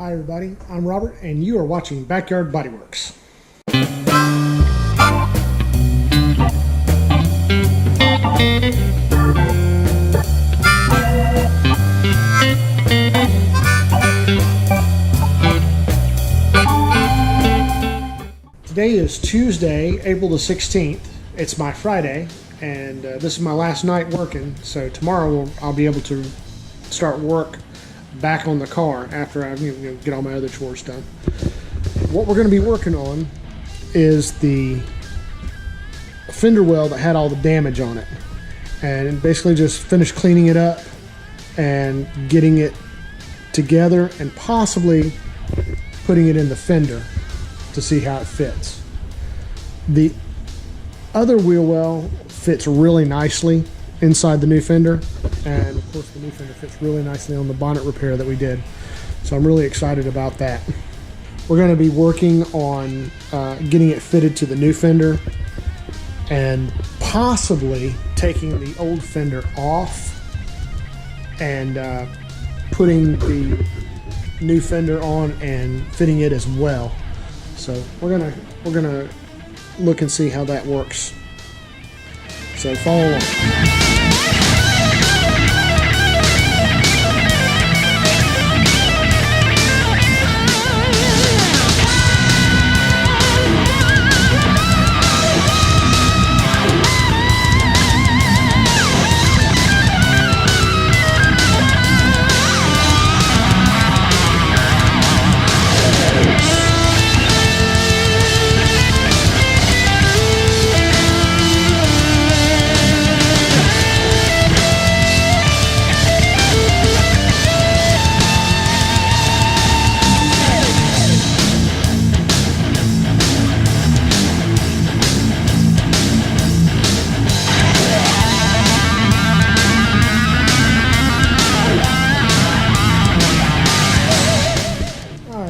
Hi everybody, I'm Robert and you are watching Backyard Bodyworks. Today is Tuesday, April the 16th. It's my Friday and this is my last night working, so tomorrow I'll be able to start work back on the car after I get all my other chores done. What we're going to be working on is the fender well that had all the damage on it, and basically just finish cleaning it up and getting it together and possibly putting it in the fender to see how it fits. The other wheel well fits really nicely inside the new fender, and of course the new fender fits really nicely on the bonnet repair that we did, so I'm really excited about that. We're going to be working on getting it fitted to the new fender and possibly taking the old fender off and putting the new fender on and fitting it as well. So we're gonna look and see how that works. So follow along.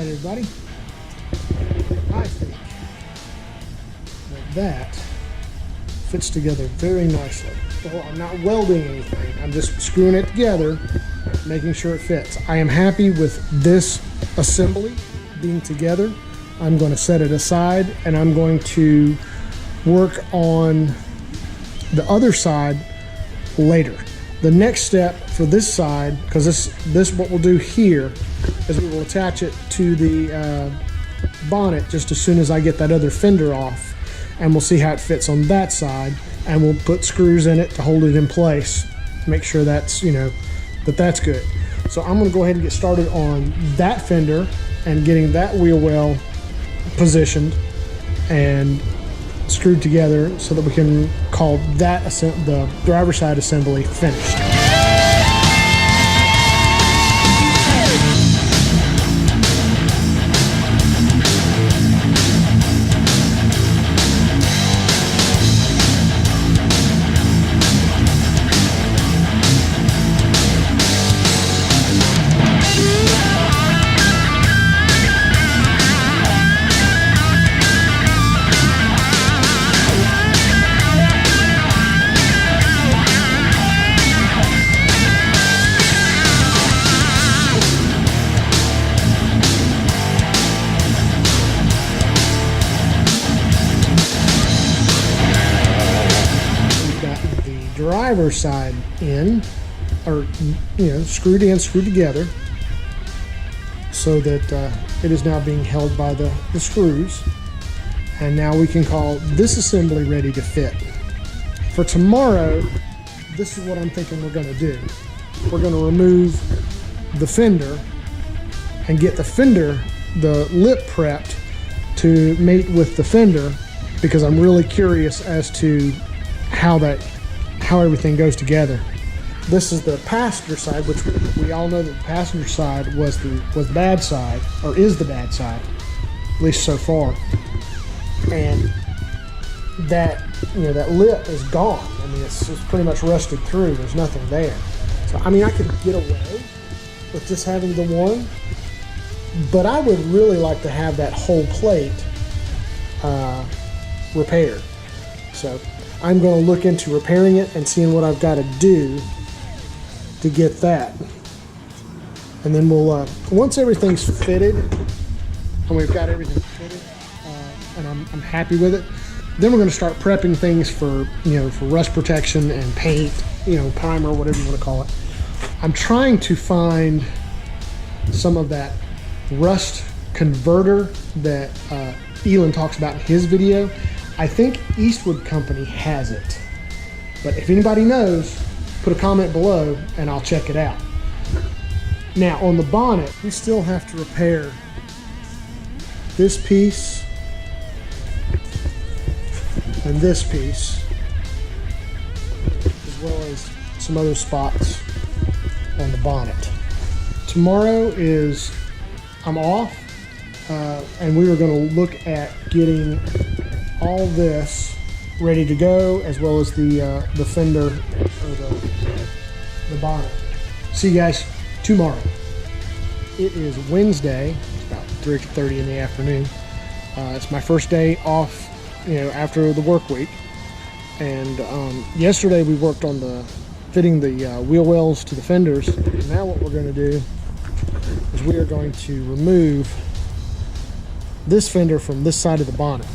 Everybody, I think that fits together very nicely. Well, I'm not welding anything, I'm just screwing it together, making sure it fits. I am happy with this assembly being together. I'm going to set it aside and I'm going to work on the other side later. The next step for this side, because this what we'll do here is we will attach it to the bonnet just as soon as I get that other fender off, and we'll see how it fits on that side, and we'll put screws in it to hold it in place, make sure that's that's good. So I'm going to go ahead and get started on that fender and getting that wheel well positioned and screwed together so that we can call that the driver's side assembly finished. Driver's side in, or screwed together, so that it is now being held by the screws, and now we can call this assembly ready to fit. For tomorrow, this is what I'm thinking we're going to do. We're going to remove the fender and get the lip prepped to mate with the fender, because I'm really curious as to how everything goes together. This is the passenger side, which we all know that the passenger side was the bad side, or is the bad side, at least so far. And that that lip is gone. I mean, it's pretty much rusted through. There's nothing there. So I mean, I could get away with just having the one, but I would really like to have that whole plate repaired. So I'm going to look into repairing it and seeing what I've got to do to get that. And then we'll, once everything's fitted, and we've got everything fitted, and I'm happy with it, then we're going to start prepping things for, for rust protection and paint, primer, whatever you want to call it. I'm trying to find some of that rust converter that Elon talks about in his video. I think Eastwood Company has it, but if anybody knows, put a comment below and I'll check it out. Now on the bonnet, we still have to repair this piece and this piece, as well as some other spots on the bonnet. Tomorrow I'm off, and we were going to look at getting all this ready to go, as well as the fender or the bonnet. See you guys tomorrow. It is Wednesday. It's about 3:30 in the afternoon. It's my first day off, after the work week. And yesterday we worked on fitting the wheel wells to the fenders. And now what we're going to do is we are going to remove this fender from this side of the bonnet.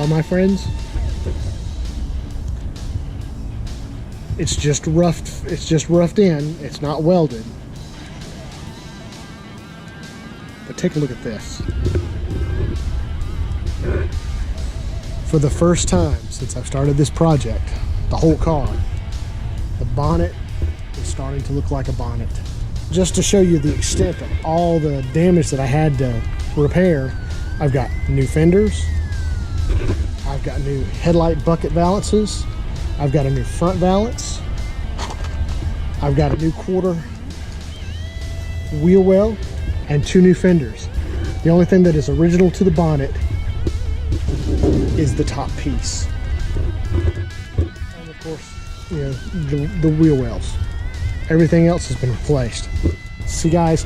My friends, it's just roughed in. It's not welded. But take a look at this. For the first time since I've started this project, the whole car, the bonnet is starting to look like a bonnet. Just to show you the extent of all the damage that I had to repair, I've got new fenders, I've got new headlight bucket valances, I've got a new front valance, I've got a new quarter wheel well, and 2 new fenders. The only thing that is original to the bonnet is the top piece. And of course, the wheel wells. Everything else has been replaced. See guys,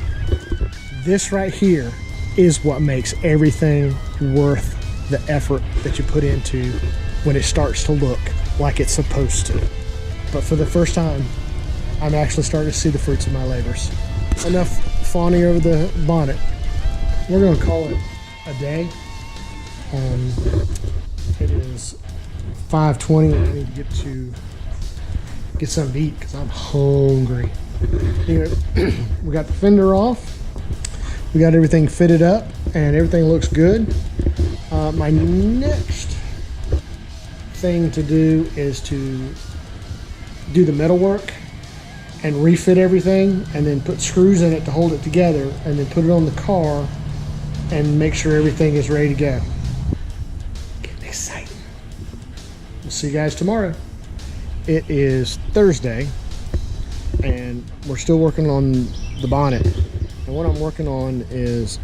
this right here is what makes everything worth the effort that you put into when it starts to look like it's supposed to. But for the first time, I'm actually starting to see the fruits of my labors. Enough fawning over the bonnet. We're going to call it a day. It is 5:20 and I need to get something to eat because I'm hungry. Anyway, we got the fender off. We got everything fitted up and everything looks good. My next thing to do is to do the metal work and refit everything and then put screws in it to hold it together and then put it on the car and make sure everything is ready to go. Getting exciting. We'll see you guys tomorrow. It is Thursday and we're still working on the bonnet. And what I'm working on is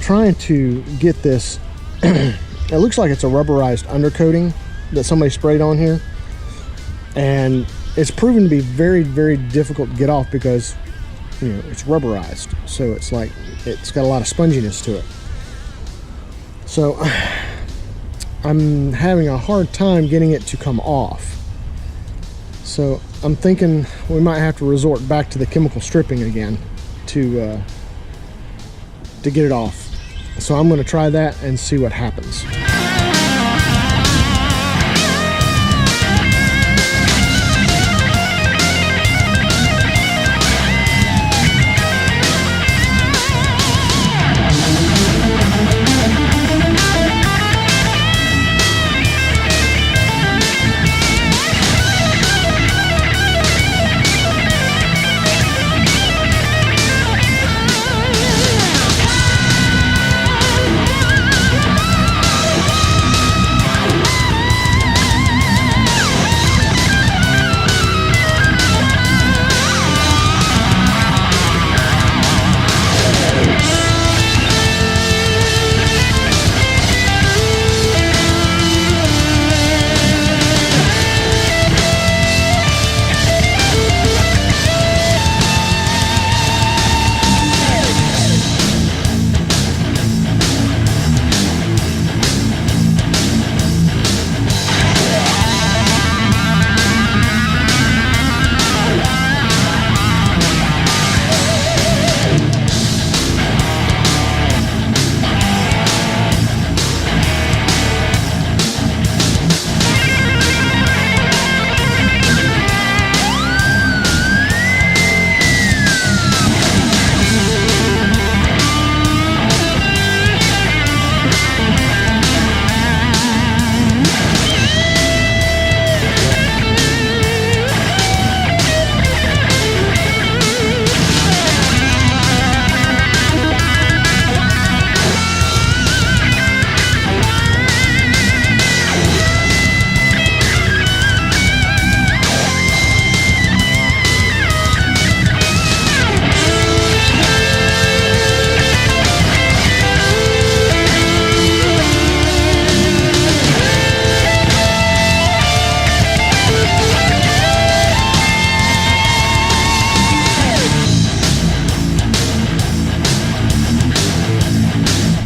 trying to get this it looks like it's a rubberized undercoating that somebody sprayed on here, and it's proven to be very, very difficult to get off because it's rubberized, so it's like it's got a lot of sponginess to it. So I'm having a hard time getting it to come off. So I'm thinking we might have to resort back to the chemical stripping again to get it off. So I'm going to try that and see what happens.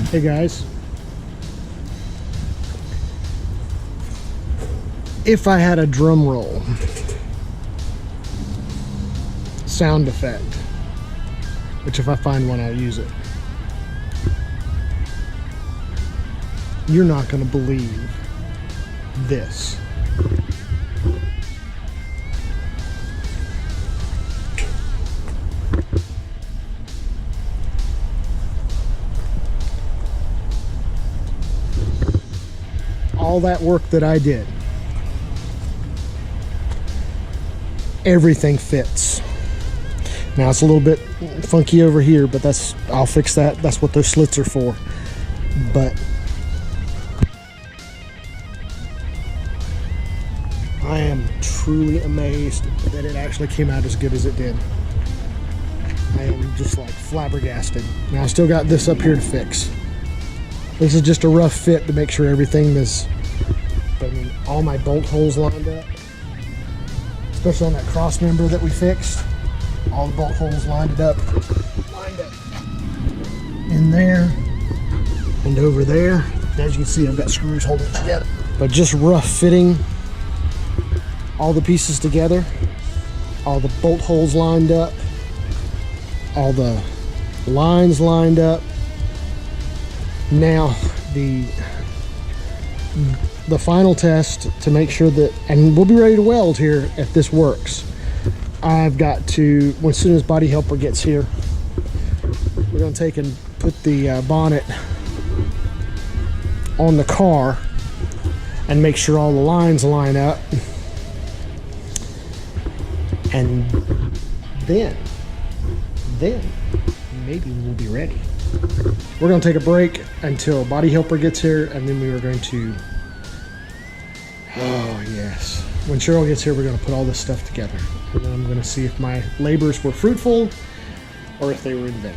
Hey guys, if I had a drum roll sound effect, which if I find one I'll use it, you're not going to believe this. All that work that I did, everything fits. Now it's a little bit funky over here, but I'll fix that. That's what those slits are for. But I am truly amazed that it actually came out as good as it did. I am just like flabbergasted. Now I still got this up here to fix. This is just a rough fit to make sure everything is, I mean, all my bolt holes lined up, especially on that cross member that we fixed. All the bolt holes lined up in there and over there. As you can see, I've got screws holding it together. But just rough fitting all the pieces together, all the bolt holes lined up, all the lines lined up. Now the final test to make sure that, and we'll be ready to weld here if this works. I've got to, as soon as Body Helper gets here, we're going to take and put the bonnet on the car and make sure all the lines line up, and then maybe we'll be ready. We're going to take a break until Body Helper gets here, and then we are going to, oh yes, when Cheryl gets here, we're going to put all this stuff together, and then I'm going to see if my labors were fruitful or if they were in vain.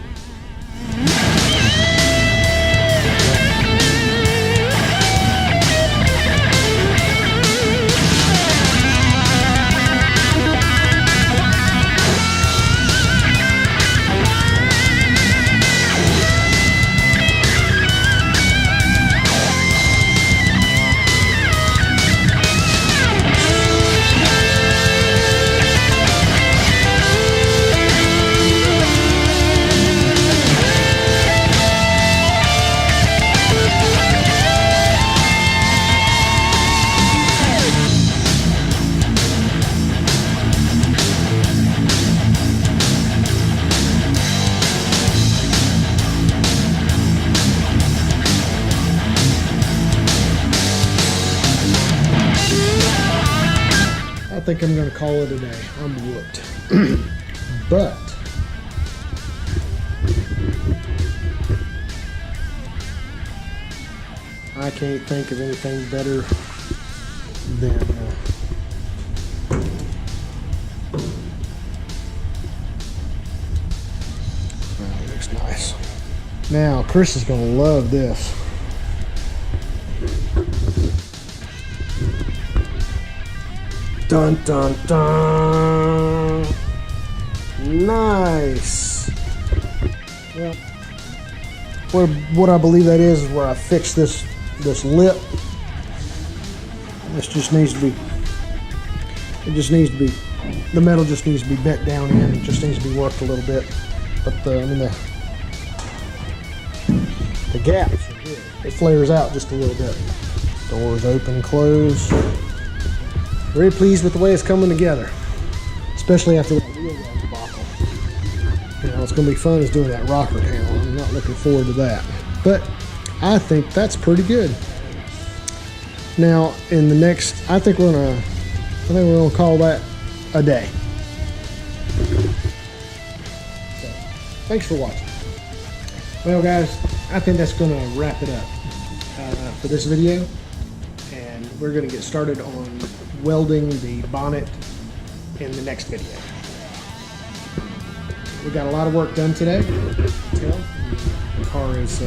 think I'm going to call it a day. I'm whooped. But I can't think of anything better than that looks nice. Now Chris is going to love this. Dun dun dun! Nice. Well, what I believe that is where I fixed this lip. This just needs to be. It just needs to be. The metal just needs to be bent down in. It just needs to be worked a little bit. But the gaps are good. It flares out just a little bit. Doors open, close. Very pleased with the way it's coming together, especially after that wheel well debacle. You know, it's going to be fun is doing that rocker panel. I'm not looking forward to that, but I think that's pretty good. Now, in the next, I think we're gonna call that a day. So, thanks for watching. Well, guys, I think that's going to wrap it up for this video, and we're going to get started on welding the bonnet in the next video. We got a lot of work done today. The car is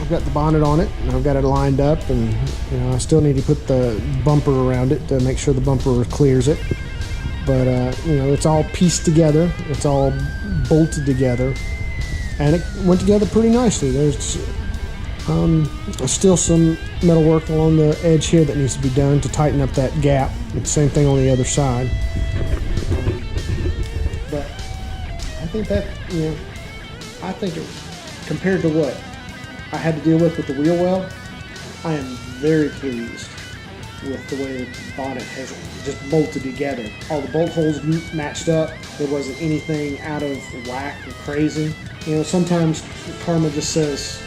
I've got the bonnet on it and I've got it lined up, and you know I still need to put the bumper around it to make sure the bumper clears it, but you know it's all pieced together, it's all bolted together, and it went together pretty nicely. There's still some metal work along the edge here that needs to be done to tighten up that gap. It's the same thing on the other side. But I think that, you know, I think it, compared to what I had to deal with the wheel well, I am very pleased with the way the bonnet has just bolted together. All the bolt holes matched up. There wasn't anything out of whack or crazy. You know, sometimes karma just says,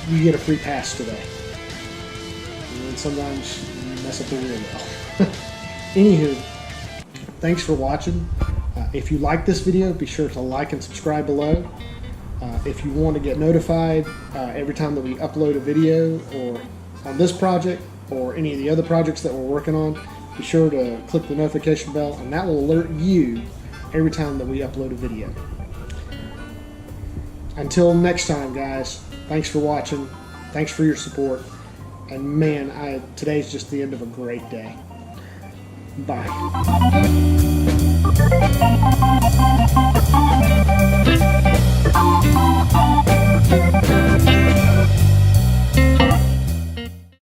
you get a free pass today. And sometimes you mess up the wheel well. Anywho, thanks for watching. If you like this video, be sure to like and subscribe below. If you want to get notified every time that we upload a video, or on this project or any of the other projects that we're working on, be sure to click the notification bell, and that will alert you every time that we upload a video. Until next time, guys, thanks for watching, thanks for your support, and man, today's just the end of a great day. Bye.